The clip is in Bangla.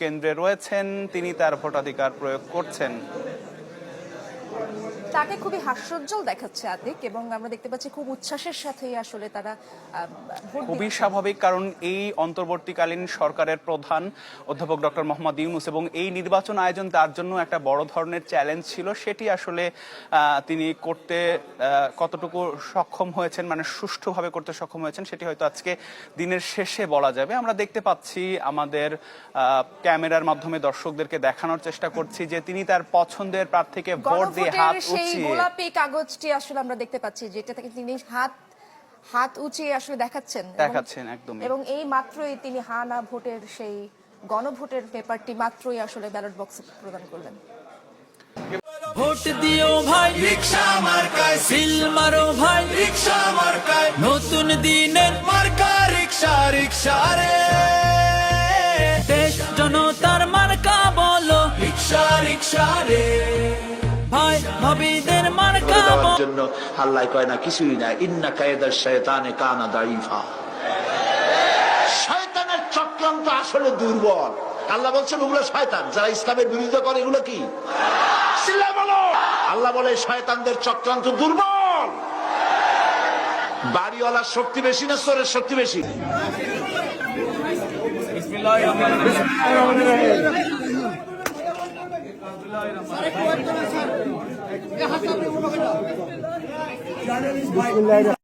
কেন্দ্রে রয়েছেন, তিনি তার ভোটাধিকার প্রয়োগ করছেন। তাকে খুবই হাস্যোজ্জ্বল দেখাচ্ছে আতিক, এবং আমরা দেখতে পাচ্ছি খুব উচ্ছ্বাসের সাথেই আসলে তারা ভোট খুবই দিচ্ছে। স্বাভাবিক, কারণ এই অন্তর্বর্তীকালীন সরকারের প্রধান অধ্যাপক ডক্টর মোহাম্মদ ইউনূস এবং এই নির্বাচন আয়োজন তার জন্য একটা বড় ধরনের চ্যালেঞ্জ ছিল। সেটি আসলে তিনি করতে কতটুকু সক্ষম হয়েছেন, মানে সুষ্ঠুভাবে করতে সক্ষম হয়েছেন, সেটি হয়তো আজকে দিনের শেষে বলা যাবে। আমরা দেখতে পাচ্ছি, আমাদের ক্যামেরার মাধ্যমে দর্শকদেরকে দেখানোর চেষ্টা করছি যে তিনি তার পছন্দের প্রার্থীকে ভোট দিয়ে হাত সেই উঁচিয়ে, গোলাপি কাগজটি আসলে আমরা দেখতে পাচ্ছি, যেটা থেকে তিনি হাত উঁচিয়ে আসলে দেখাচ্ছেন একদম। এবং এই মাত্রই তিনি হা না ভোটের সেই গণভোটের পেপারটি মাত্রই আসলে ব্যালট বক্সে প্রদান করলেন। ভোট দিও ভাই রিকশা মার্কায়, সিল মারো ভাই রিকশা মার্কায়, নতুন দিনের মার্কা রিকশা, রিকশা রে দেশ জনতার মার্কা বলো রিকশা, রিকশা রে ভাই ভাবিদের মার্কা জন্য আল্লাহ কয় না কিছুই না, ইন্না কায়দাশ শায়তানে কানা দাইফা। শয়তানের চক্রান্ত আসলে দুর্বল। আল্লাহ বলছেন ওগুলো শয়তান, যারা ইসলামের বিরোধিতা করে এগুলো কি? আল্লাহ বলে শয়তানদের চক্রান্ত দুর্বল। বাড়িওয়ালার শক্তি বেশি না চোরের শক্তি বেশি? বিসমিল্লাহির